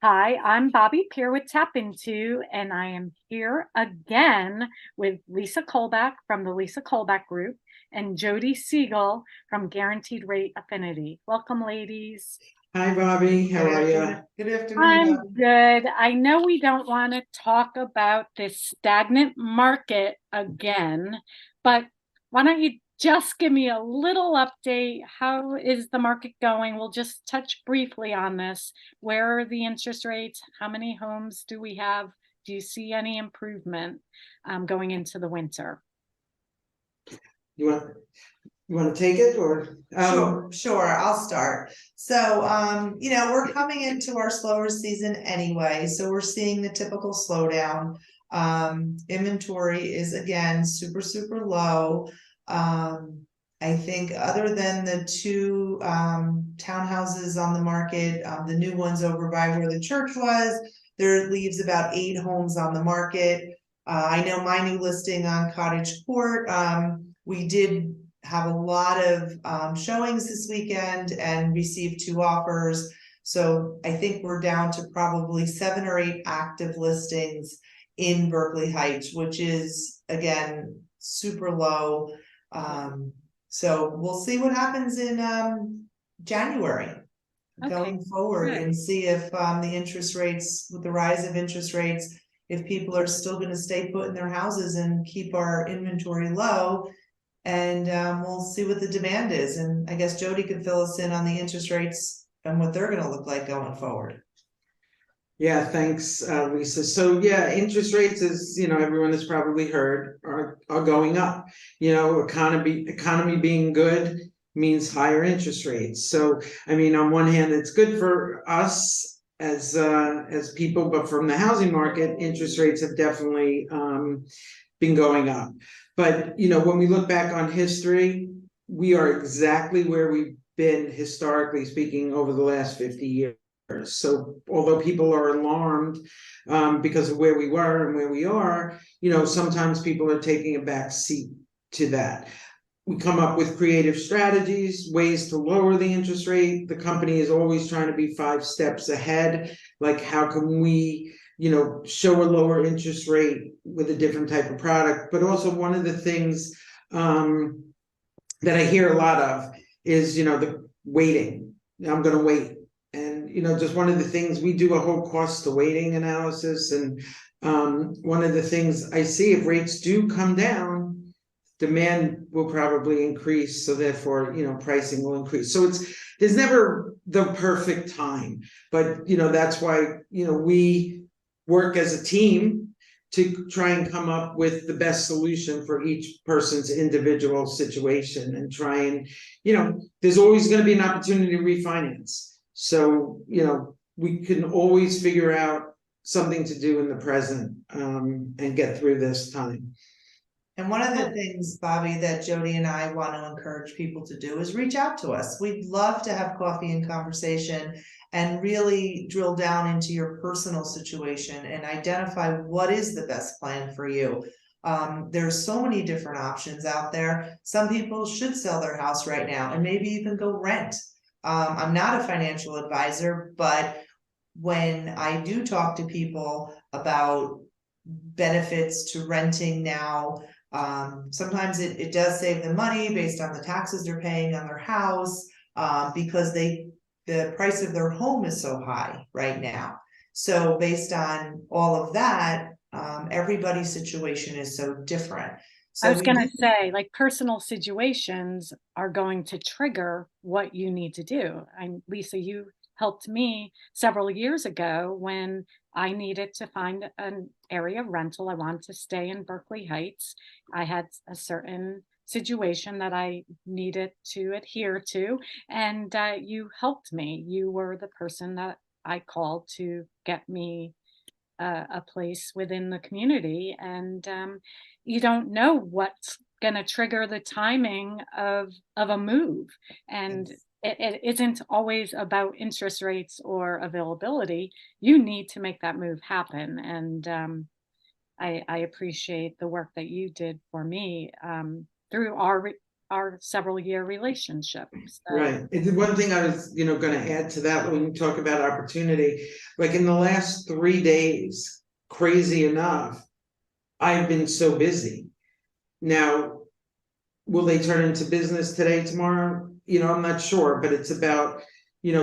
Hi, I'm Bobby Peer with Tap Into, and I am here again with Lisa Kolbach from the Lisa Kolbach Group and Jodi Siegel from Guaranteed Rate Affinity. Welcome, ladies. Hi, Bobby. How Good are afternoon. you? Good afternoon, I'm Bobby. good. I know we don't want to talk about this stagnant market again, but why don't you just give me a little update? How is the market going? We'll just touch briefly on this. Where are the interest rates? How many homes do we have? Do you see any improvement going into the winter? You want you want to take it or Sure, I'll start. So, we're coming into our slower season anyway, so we're seeing the typical slowdown. Inventory is again super low. I think other than the two townhouses on the market, the new ones over by where the church was, there leaves about 8 homes on the market. I know my new listing on Cottage Court, we did have a lot of showings this weekend and received 2 offers. So I think we're down to probably 7 or 8 active listings in Berkeley Heights, which is again super low. So we'll see what happens in January Okay, going forward good. and see if the interest rates, with the rise of interest rates, if people are still going to stay put in their houses and keep our inventory low. And we'll see what the demand is. And I guess Jodi can fill us in on the interest rates and what they're going to look like going forward. yeah, thanks, Lisa. So yeah, interest rates, as everyone has probably heard, are going up. Economy being good means higher interest rates. So I mean, on one hand, it's good for us as people, but from the housing market, interest rates have definitely been going up. But when we look back on history, we are exactly where we've been historically speaking over the last 50 years. So although people are alarmed because of where we were and where we are, sometimes people are taking a back seat to that. We come up with creative strategies, ways to lower the interest rate. The company is always trying to be 5 steps ahead. Like, how can we show a lower interest rate with a different type of product? But also, one of the things that I hear a lot of is, the waiting. I'm going to wait. And, just one of the things, we do a whole cost to waiting analysis. And one of the things I see, if rates do come down, demand will probably increase. So therefore, pricing will increase. So there's never the perfect time. But, that's why, we work as a team to try and come up with the best solution for each person's individual situation and try and, there's always going to be an opportunity to refinance. So, we can always figure out something to do in the present and get through this time. And one of the things, Bobby, that Jodi and I want to encourage people to do is reach out to us. We'd love to have coffee and conversation and really drill down into your personal situation and identify what is the best plan for you. There's so many different options out there. Some people should sell their house right now and maybe even go rent. I'm not a financial advisor, but when I do talk to people about benefits to renting now, sometimes it does save them money based on the taxes they're paying on their house, because the price of their home is so high right now. So based on all of that, everybody's situation is so different. I So was we going do. to say, like, personal situations are going to trigger what you need to do. Lisa, you helped me several years ago when I needed to find an area of rental. I wanted to stay in Berkeley Heights. I had a certain situation that I needed to adhere to, and you helped me. You were the person that I called to get me a place within the community, and you don't know what's going to trigger the timing of a move, and it isn't always about interest rates or availability. You need to make that move happen, and I appreciate the work that you did for me through our our several year relationship. So, Right. And the one thing I was, gonna add to that when you talk about opportunity, like in the last 3 days, crazy enough, I've been so busy. Now, will they turn into business today, tomorrow? I'm not sure, but it's about,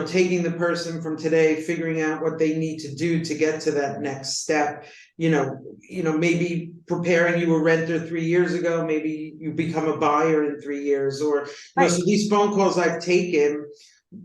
taking the person from today, figuring out what they need to do to get to that next step. Maybe preparing, you were a renter 3 years ago, maybe you become a buyer in 3 years, or, right. so these phone calls I've taken,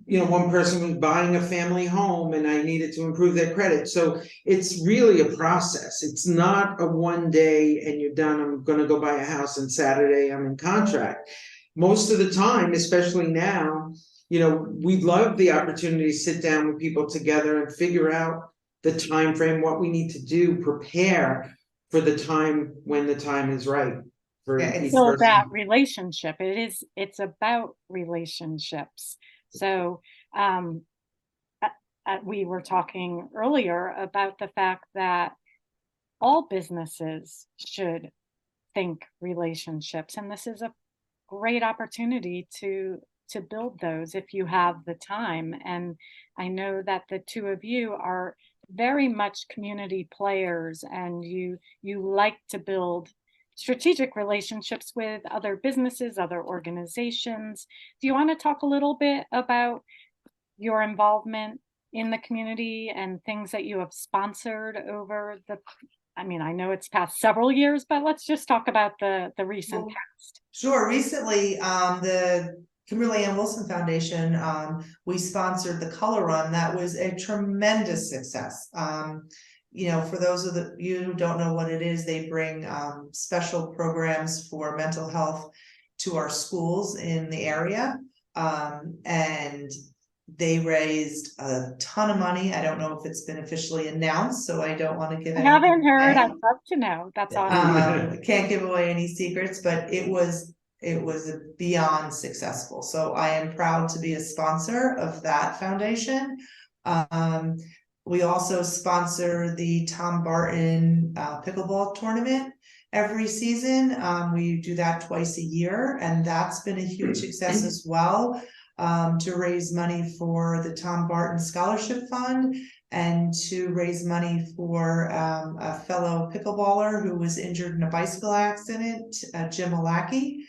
one person was buying a family home and I needed to improve their credit. So it's really a process. It's not a one day and you're done. I'm going to go buy a house and Saturday I'm in contract. Most of the time, especially now, we love the opportunity to sit down with people together and figure out the time frame, what we need to do, prepare for the time when the time is right for Yeah, each So person. about relationship, it's about relationships. So, um, we were talking earlier about the fact that all businesses should think relationships, and this is a great opportunity to build those if you have the time. And I know that the two of you are very much community players, and you like to build strategic relationships with other businesses, other organizations. Do you want to talk a little bit about your involvement in the community and things that you have sponsored over the, I mean, I know it's past several years, but let's just talk about the recent Well, past. sure. Recently, the Kimberly Ann Wilson Foundation, we sponsored the Color Run. That was a tremendous success. For those of you who don't know what it is, they bring special programs for mental health to our schools in the area. And they raised a ton of money. I don't know if it's been officially announced, so I don't want to give I anything haven't heard. I'd away. love to know. That's awesome. Can't give away any secrets, but it was beyond successful. So I am proud to be a sponsor of that foundation. We also sponsor the Tom Barton pickleball tournament every season. We do that twice a year, and that's been a huge success as well, to raise money for the Tom Barton Scholarship Fund and to raise money for a fellow pickleballer who was injured in a bicycle accident, Jim Malachy.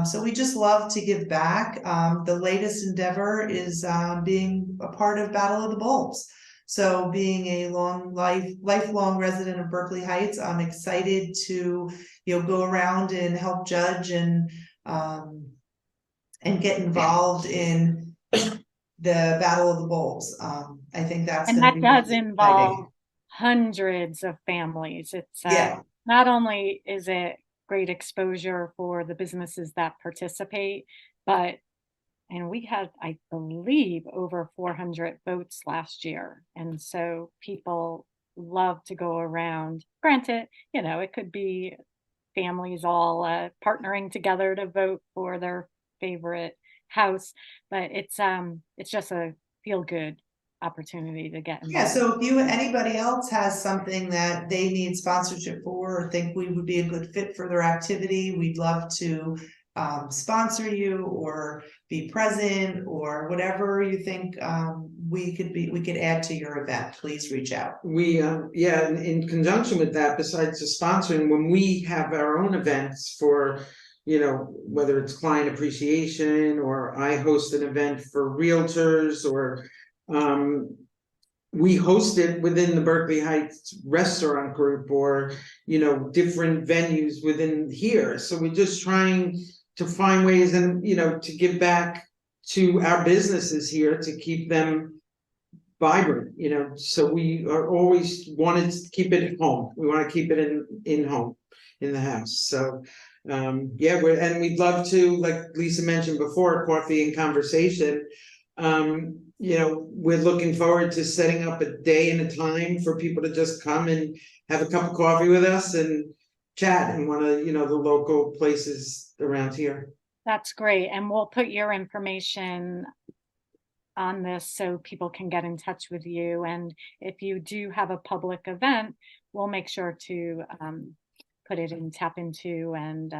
So we just love to give back. The latest endeavor is being a part of Battle of the Bulbs. So being a lifelong resident of Berkeley Heights, I'm excited to go around and help judge and get involved in the Battle of the Bulbs. I think that's And going to that be does really involve exciting. hundreds of families. It's Yeah. not only is it great exposure for the businesses that participate, but and we had, I believe, over 400 votes last year. And so people love to go around. Granted, it could be families all partnering together to vote for their favorite house, but it's just a feel good opportunity to get Yeah, involved. so if anybody else has something that they need sponsorship for or think we would be a good fit for their activity, we'd love to sponsor you or be present or whatever you think we could add to your event. Please reach out. We, in conjunction with that, besides the sponsoring, when we have our own events for, whether it's client appreciation or I host an event for realtors or, we host it within the Berkeley Heights restaurant group or, different venues within here. So we're just trying to find ways and, to give back to our businesses here to keep them vibrant, so we are always wanted to keep it at home. We want to keep it in home, in the house. So we'd love to, like Lisa mentioned before, coffee and conversation. We're looking forward to setting up a day and a time for people to just come and have a cup of coffee with us and chat in one of, the local places around here. That's great. And we'll put your information on this so people can get in touch with you. And if you do have a public event, we'll make sure to put it in, tap into, and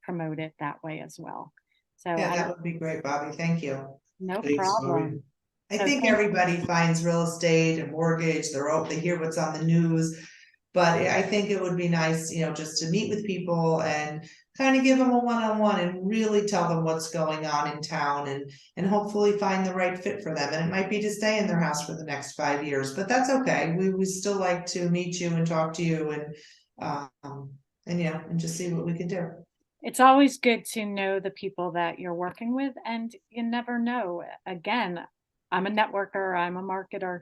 promote it that way as well. So Yeah, that would be great, Bobby. Thank you. no Thanks, Bobby. problem. I So think thank- everybody finds real estate and mortgage, they hear what's on the news. But I think it would be nice, just to meet with people and kind of give them a one-on-one and really tell them what's going on in town and hopefully find the right fit for them. And it might be to stay in their house for the next 5 years, but that's okay. We would still like to meet you and talk to you and just see what we can do. It's always good to know the people that you're working with, and you never know. Again, I'm a networker, I'm a marketer.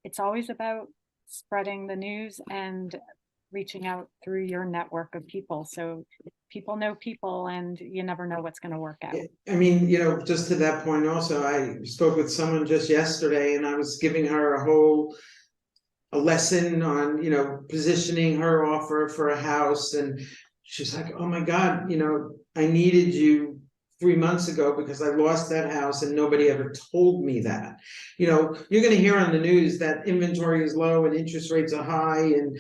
It's always about spreading the news and reaching out through your network of people. So people know people, and you never know what's going to work out. I mean, just to that point also, I spoke with someone just yesterday and I was giving her a lesson on, positioning her offer for a house. And she's like, oh my God, I needed you 3 months ago because I lost that house and nobody ever told me that. You're going to hear on the news that inventory is low and interest rates are high and,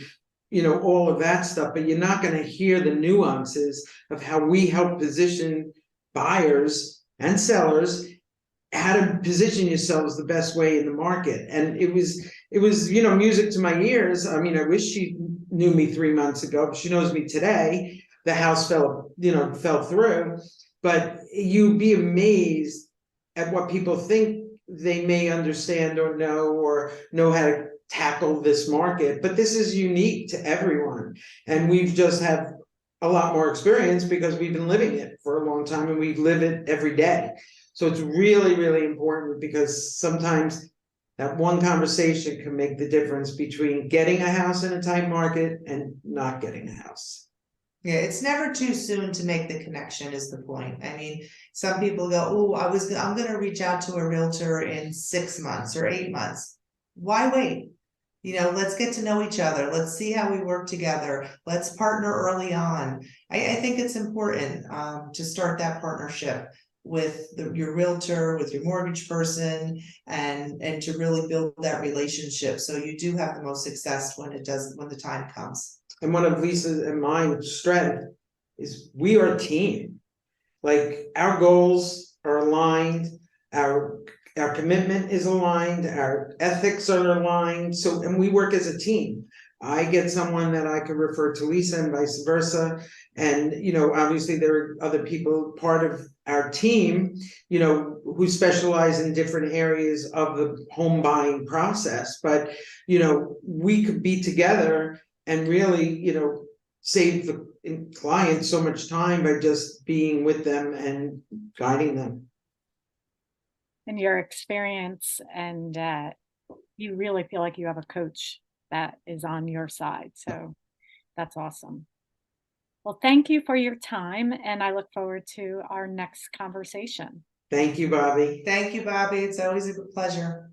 all of that stuff, but you're not going to hear the nuances of how we help position buyers and sellers, how to position yourselves the best way in the market. And it was, music to my ears. I mean, I wish she knew me 3 months ago, but she knows me today. The house fell through, but you'd be amazed at what people think they may understand or know how to tackle this market. But this is unique to everyone. And we've just have a lot more experience because we've been living it for a long time and we live it every day. So it's really, really important because sometimes that one conversation can make the difference between getting a house in a tight market and not getting a house. Yeah, it's never too soon to make the connection is the point. I mean, some people go, oh, I'm going to reach out to a realtor in 6 months or 8 months. Why wait? Let's get to know each other. Let's see how we work together. Let's partner early on. I think it's important to start that partnership with your realtor, with your mortgage person, and to really build that relationship so you do have the most success when the time comes. And one of Lisa's and my strength is we are a team. Like our goals are aligned, our commitment is aligned, our ethics are aligned. So, and we work as a team. I get someone that I could refer to Lisa and vice versa. And, obviously there are other people part of our team, who specialize in different areas of the home buying process. But, we could be together and really, save the client so much time by just being with them and guiding them. And your experience, and you really feel like you have a coach that is on your side. So that's awesome. Well, thank you for your time, and I look forward to our next conversation. Thank you, Bobby. Thank you, Bobby. It's always a pleasure.